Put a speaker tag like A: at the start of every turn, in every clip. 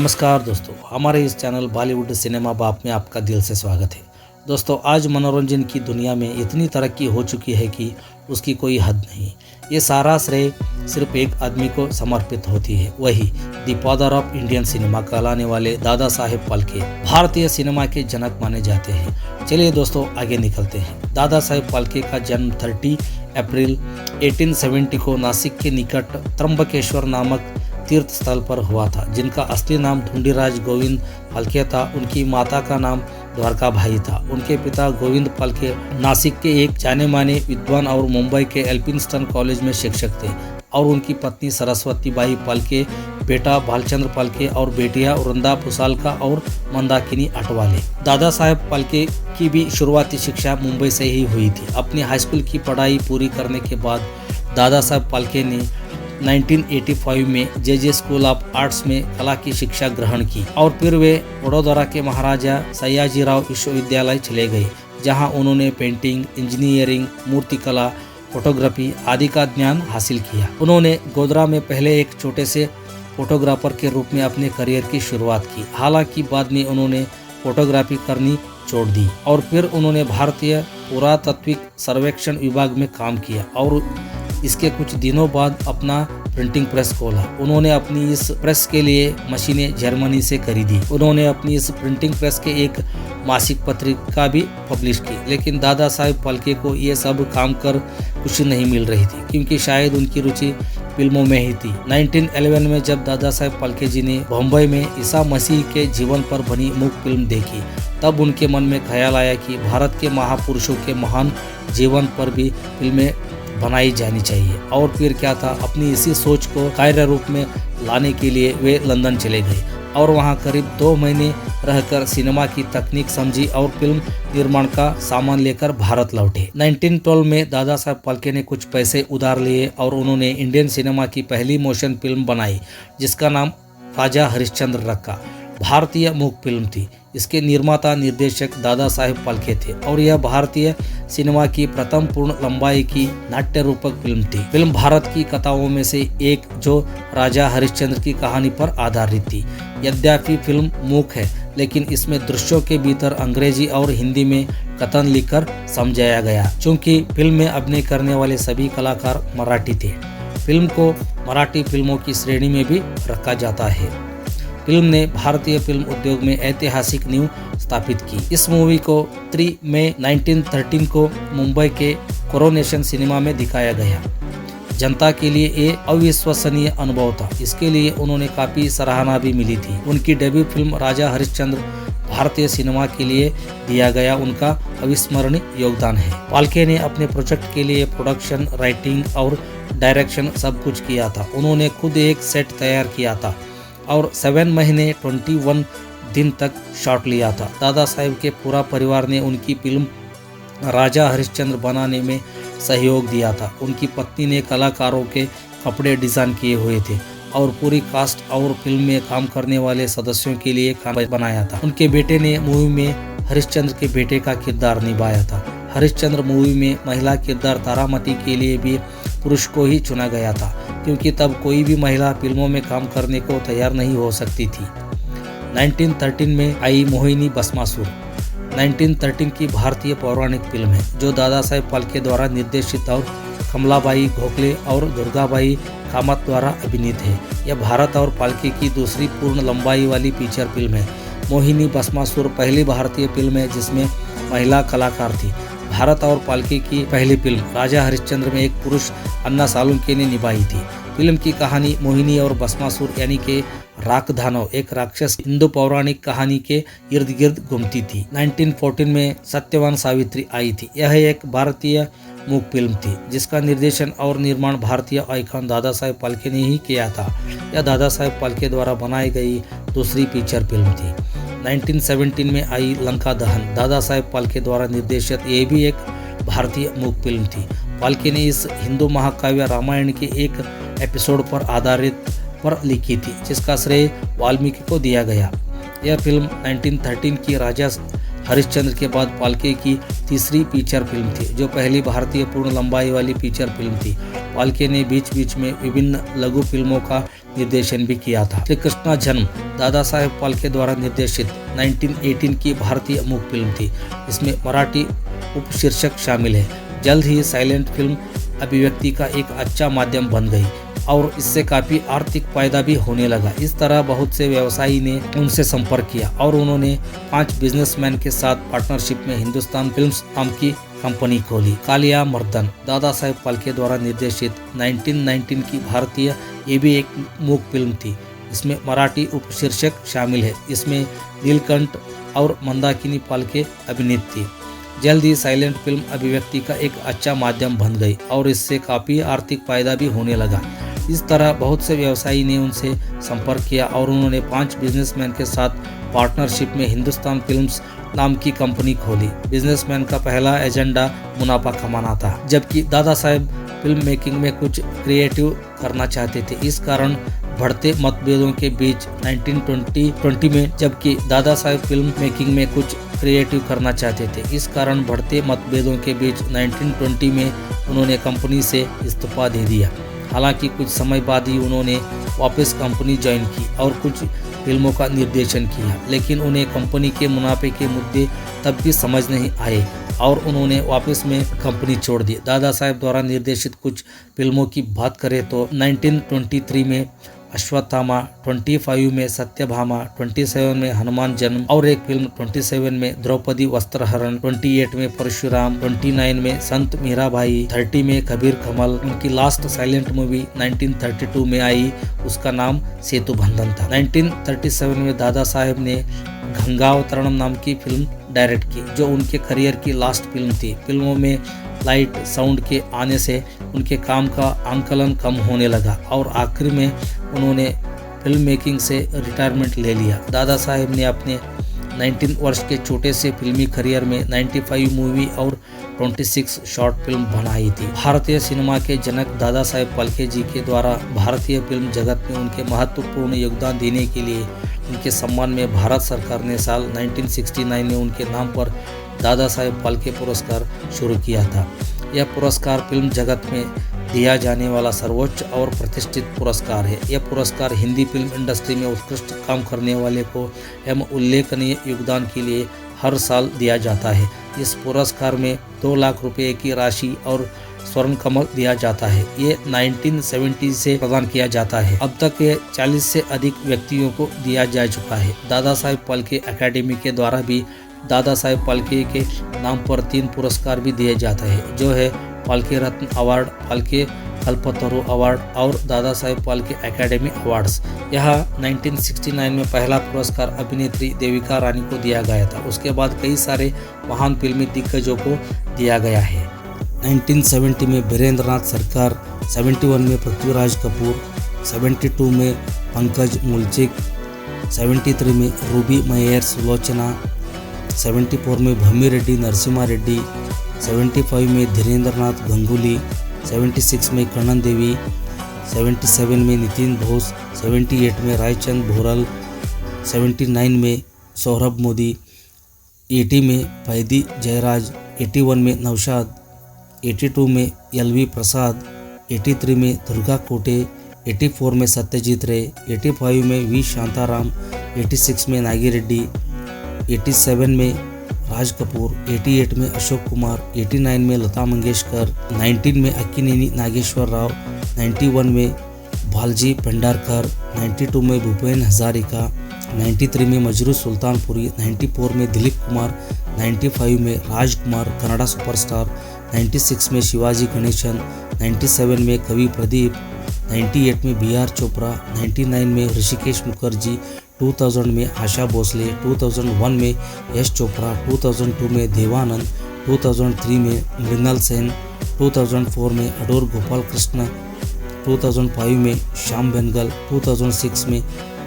A: नमस्कार दोस्तों, हमारे इस चैनल बॉलीवुड सिनेमा बाप में आपका दिल से स्वागत है। दोस्तों, आज मनोरंजन की दुनिया में इतनी तरक्की हो चुकी है कि उसकी कोई हद नहीं। ये सारा श्रेय सिर्फ एक आदमी को समर्पित होती है, वही the father of Indian cinema कहलाने वाले दादा साहेब फाल्के भारतीय सिनेमा के जनक माने जाते हैं। चलिए दोस्तों, आगे निकलते हैं। दादा साहेब फाल्के का जन्म 30 अप्रैल 1870 को नासिक के निकट त्र्यंबकेश्वर नामक तीर्थ स्थल पर हुआ था, जिनका असली नाम ढूंढीराज गोविंद फाल्के था। उनकी माता का नाम द्वारका भाई था। उनके पिता गोविंद फाल्के नासिक के एक जाने माने विद्वान और मुंबई के एल्फिंस्टन कॉलेज में शिक्षक थे, और उनकी पत्नी सरस्वती बाई फाल्के, बेटा बालचंद्र फाल्के और बेटियां वृंदा पुसालका और मंदाकिनी अटवाले। दादा साहेब फाल्के की भी शुरुआती शिक्षा मुंबई से ही हुई थी। अपनी हाईस्कूल की पढ़ाई पूरी करने के बाद दादा साहेब फाल्के ने 1985 में जे स्कूल ऑफ आर्ट्स में कला की शिक्षा ग्रहण की, और फिर वे वडोदरा के महाराजा सयाजीराव विश्वविद्यालय चले गए, जहां उन्होंने पेंटिंग, इंजीनियरिंग, मूर्तिकला, फोटोग्राफी आदि का ज्ञान हासिल किया। उन्होंने गोधरा में पहले एक छोटे से फोटोग्राफर के रूप में अपने करियर की शुरुआत की। हालांकि बाद में उन्होंने फोटोग्राफी करनी छोड़ दी, और फिर उन्होंने भारतीय पुरातात्विक सर्वेक्षण विभाग में काम किया, और इसके कुछ दिनों बाद अपना प्रिंटिंग प्रेस खोला। उन्होंने अपनी इस प्रेस के लिए मशीनें जर्मनी से खरीदी। उन्होंने अपनी इस प्रिंटिंग प्रेस के एक मासिक पत्रिका भी पब्लिश की, लेकिन दादा साहेब फाल्के को ये सब काम कर खुशी नहीं मिल रही थी, क्योंकि शायद उनकी रुचि फिल्मों में ही थी। 1911 में जब दादा साहेब फाल्के जी ने बम्बई में ईसा मसीह के जीवन पर बनी मूक फिल्म देखी, तब उनके मन में ख्याल आया कि भारत के महापुरुषों के महान जीवन पर भी फिल्में बनाई जानी चाहिए। और फिर क्या था, अपनी इसी सोच को कार्य रूप में लाने के लिए वे लंदन चले गए, और वहां करीब 2 महीने रहकर सिनेमा की तकनीक समझी और फिल्म निर्माण का सामान लेकर भारत लौटे। 1912 में दादा साहेब फाल्के ने कुछ पैसे उधार लिए, और उन्होंने इंडियन सिनेमा की पहली मोशन फिल्म बनाई, जिसका नाम राजा हरिश्चंद्र रखा। भारतीय मूक फिल्म थी। इसके निर्माता निर्देशक दादा साहेब फाल्के थे, और यह भारतीय सिनेमा की प्रथम पूर्ण लंबाई की नाट्य रूपक फिल्म थी। फिल्म भारत की कथाओं में से एक, जो राजा हरिश्चंद्र की कहानी पर आधारित थी। यद्यपि फिल्म मूक है, लेकिन इसमें दृश्यों के भीतर अंग्रेजी और हिंदी में कथन लिखकर समझाया गया। चूंकि फिल्म में अभिनय करने वाले सभी कलाकार मराठी थे, फिल्म को मराठी फिल्मों की श्रेणी में भी रखा जाता है। फिल्म ने भारतीय फिल्म उद्योग में ऐतिहासिक नींव स्थापित की। इस मूवी को 3 मई 1913 को मुंबई के कोरोनेशन सिनेमा में दिखाया गया। जनता के लिए ये अविश्वसनीय अनुभव था। इसके लिए उन्होंने काफी सराहना भी मिली थी। उनकी डेब्यू फिल्म राजा हरिश्चंद्र भारतीय सिनेमा के लिए दिया गया उनका अविस्मरणीय योगदान है। फाल्के ने अपने प्रोजेक्ट के लिए प्रोडक्शन, राइटिंग और डायरेक्शन सब कुछ किया था। उन्होंने खुद एक सेट तैयार किया था और 7 महीने 21 दिन तक शॉट लिया था। दादा साहेब के पूरा परिवार ने उनकी फिल्म राजा हरिश्चंद्र बनाने में सहयोग दिया था। उनकी पत्नी ने कलाकारों के कपड़े डिजाइन किए हुए थे, और पूरी कास्ट और फिल्म में काम करने वाले सदस्यों के लिए खाना बनाया था। उनके बेटे ने मूवी में हरिश्चंद्र के बेटे का किरदार निभाया था। हरिश्चंद्र मूवी में महिला किरदार तारामती के लिए भी पुरुष को ही चुना गया था, क्योंकि तब कोई भी महिला फिल्मों में काम करने को तैयार नहीं हो सकती थी। 1913 में आई मोहिनी भस्मासुर 1913 की भारतीय पौराणिक फिल्म है, जो दादा साहेब फाल्के द्वारा निर्देशित और कमलाबाई गोखले और दुर्गाबाई कामत द्वारा अभिनीत है। यह भारत और फाल्के की दूसरी पूर्ण लंबाई वाली फीचर फिल्म है। मोहिनी भस्मासुर पहली भारतीय फिल्म है जिसमें महिला कलाकार थी। भारत और फाल्के की पहली फिल्म राजा हरिश्चंद्र में एक पुरुष अन्ना सालुंके ने निभाई थी। फिल्म की कहानी मोहिनी और भस्मासुर यानी के राकधानव, एक राक्षस हिंदू पौराणिक कहानी के इर्द गिर्द घूमती थी। 1914 में सत्यवान सावित्री आई थी। यह एक भारतीय मूक फिल्म थी, जिसका निर्देशन और निर्माण भारतीय आइकॉन दादा साहेब फाल्के ने ही किया था। यह दादा साहेब फाल्के द्वारा बनाई गई दूसरी फीचर फिल्म थी। 1917 में आई लंका दहन दादा साहेब फाल्के द्वारा निर्देशित, ये भी एक भारतीय मूक फिल्म थी। फाल्के ने इस हिंदू महाकाव्य रामायण के एक एपिसोड पर आधारित पर लिखी थी, जिसका श्रेय वाल्मीकि को दिया गया। यह फिल्म 1913 की राजा हरिश्चंद्र के बाद फाल्के की तीसरी फीचर फिल्म थी, जो पहली भारतीय पूर्ण लंबाई वाली फीचर फिल्म थी। फाल्के ने बीच बीच में विभिन्न लघु फिल्मों का निर्देशन भी किया था। श्री कृष्णा जन्म दादा साहेब फाल्के द्वारा निर्देशित 1918 की भारतीय मूक फिल्म थी। इसमें मराठी उपशीर्षक शामिल है। जल्द ही साइलेंट फिल्म अभिव्यक्ति का एक अच्छा माध्यम बन गई और इससे काफी आर्थिक फायदा भी होने लगा। इस तरह बहुत से व्यवसायी ने उनसे संपर्क किया और उन्होंने 5 बिजनेसमैन के साथ पार्टनरशिप में हिंदुस्तान फिल्म्स नाम की कंपनी खोली। कालिया मर्दन दादा साहेब फाल्के द्वारा निर्देशित 1919 की भारतीय ये भी एक मूक फिल्म थी। इसमें मराठी उपशीर्षक शामिल है। इसमें नीलकंठ और मंदाकिनी फाल्के अभिनीत थी। जल्द ही साइलेंट फिल्म अभिव्यक्ति का एक अच्छा माध्यम बन गई और इससे काफ़ी आर्थिक फायदा भी होने लगा। इस तरह बहुत से व्यवसायी ने उनसे संपर्क किया और उन्होंने 5 बिजनेसमैन के साथ पार्टनरशिप में हिंदुस्तान फिल्म्स नाम की कंपनी खोली। बिजनेसमैन का पहला एजेंडा मुनाफा कमाना था, जबकि दादा साहेब फिल्म मेकिंग में कुछ क्रिएटिव करना चाहते थे। इस कारण बढ़ते मतभेदों के बीच 1920 में जबकि दादा साहेब फिल्म मेकिंग में कुछ क्रिएटिव करना चाहते थे। इस कारण बढ़ते मतभेदों के बीच 1920 में उन्होंने कंपनी से इस्तीफा दे दिया। हालांकि कुछ समय बाद ही उन्होंने वापस कंपनी ज्वाइन की और कुछ फिल्मों का निर्देशन किया, लेकिन उन्हें कंपनी के मुनाफे के मुद्दे तब भी समझ नहीं आए और उन्होंने वापस में कंपनी छोड़ दी। दादा साहेब द्वारा निर्देशित कुछ फिल्मों की बात करें तो 1923 में अश्वत्थामा, 25 में सत्यभामा, 27 में हनुमान जन्म और एक फिल्म 27 में द्रौपदी वस्त्रहरण, 28 में परशुराम, 29 में संत मीराबाई, 30 में कबीर कमल। उनकी लास्ट साइलेंट मूवी 1932 में आई, उसका नाम सेतु बंधन था। 1937 में दादा साहेब ने गंगावतरणम नाम की फिल्म डायरेक्ट की, जो उनके करियर की लास्ट फिल्म थी। फिल्मों में लाइट साउंड के आने से उनके काम का आंकलन कम होने लगा और आखिर में उन्होंने फिल्म मेकिंग से रिटायरमेंट ले लिया। दादा साहेब ने अपने 19 वर्ष के छोटे से फिल्मी करियर में 95 मूवी और 26 शॉर्ट फिल्म बनाई थी। भारतीय सिनेमा के जनक दादा साहेब फाल्के जी के द्वारा भारतीय फिल्म जगत में उनके महत्वपूर्ण योगदान देने के लिए उनके सम्मान में भारत सरकार ने साल 1969 में उनके नाम पर दादा साहेब फाल्के पुरस्कार शुरू किया था। यह पुरस्कार फिल्म जगत में दिया जाने वाला सर्वोच्च और प्रतिष्ठित पुरस्कार है। यह पुरस्कार हिंदी फिल्म इंडस्ट्री में उत्कृष्ट काम करने वाले को एवं उल्लेखनीय योगदान के लिए हर साल दिया जाता है। इस पुरस्कार में 2 लाख रुपए की राशि और स्वर्ण कमल दिया जाता है। ये 1970 से प्रदान किया जाता है। अब तक ये 40 से अधिक व्यक्तियों को दिया जा चुका है। दादा साहेब फाल्के अकेडमी के द्वारा भी दादा साहेब फाल्के के नाम पर 3 पुरस्कार भी दिए जाते हैं, जो है फाल्के रत्न अवार्ड, फाल्के कल्पतरु अवार्ड और दादा साहेब फाल्के अकेडमी अवार्ड्स। यह 1969 में पहला पुरस्कार अभिनेत्री देविका रानी को दिया गया था। उसके बाद कई सारे महान फिल्मी दिग्गजों को दिया गया है। 1970 में बीरेंद्र नाथ सरकार, 71 में पृथ्वीराज कपूर, 72 में पंकज मुल्चिक, 73 में रूबी मय्यर सुलोचना, 74 में भम्मी रेड्डी नरसिम्हा रेड्डी, 75 में धीरेन्द्र नाथ गंगुली, 76 में कर्ण देवी, 77 में नितिन बोस, 78 में रायचंद भोरल, 79 में सौरभ मोदी, 80 में पैदी जयराज, 81 में नौशाद, 82 में एलवी प्रसाद, 83 में दुर्गा कोटे, 84 में सत्यजीत रे, 85 में वी शांताराम, 86 में नागी रेड्डी, 87 में राज कपूर, 88 में अशोक कुमार, 89 में लता मंगेशकर, 19 में अक्किनेनी नागेश्वर राव, 91 में बालजी पेंडारकर, 92 में भूपेन हजारिका, 93 में मजरू सुल्तानपुरी, 94 में दिलीप कुमार, 95 में राजकुमार कन्नड़ा सुपरस्टार, 96 में शिवाजी गणेशन, 97 में कवि प्रदीप, 98 में बी आर चोपड़ा, 99 में ऋषिकेश मुखर्जी, 2000 में आशा भोसले, 2001 में यश चोपड़ा, 2002 में देवानंद, 2003 में मृणाल सेन, 2004 में अडोर गोपाल कृष्ण, 2005 में श्याम बेनगल, 2006 में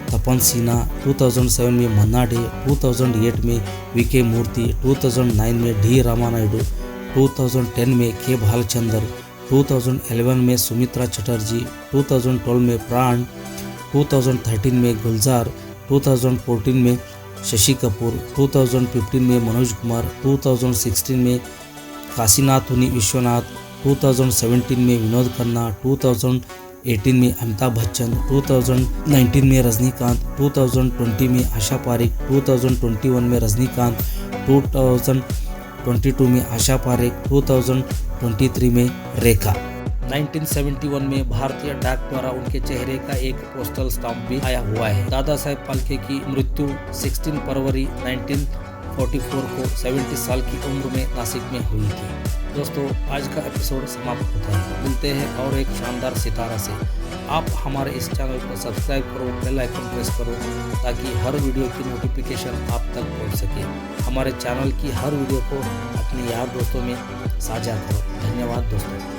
A: तपन सिन्हा, 2007 में मन्ना डे, 2008 में वीके मूर्ति, 2009 में डी रामानायडू, 2010 में के भालचंदर, 2011 में सुमित्रा चटर्जी, 2012 में प्राण, 2013 में गुलजार, 2014 में शशि कपूर, 2015 में मनोज कुमार, 2016 में काशीनाथुनी विश्वनाथ, 2017 में विनोद खन्ना, 2018 में अमिताभ बच्चन, 2019 में रजनीकांत, 2020 में आशा पारेख, 2021 में रजनीकांत, 2022 में आशा पारेख, 2023 में रेखा। 1971 में भारतीय डाक द्वारा उनके चेहरे का एक पोस्टल स्टाम्प भी आया हुआ है। दादा साहेब फाल्के की मृत्यु 16 फरवरी 1944 को 70 साल की उम्र में नासिक में हुई थी। दोस्तों, आज का एपिसोड समाप्त होता है। मिलते हैं और एक शानदार सितारा से। आप हमारे इस चैनल को सब्सक्राइब करो, बेल आइकन प्रेस करो ताकि हर वीडियो की नोटिफिकेशन आप तक पहुंच सके। हमारे चैनल की हर वीडियो को अपने यार दोस्तों में साझा करो। धन्यवाद दोस्तों।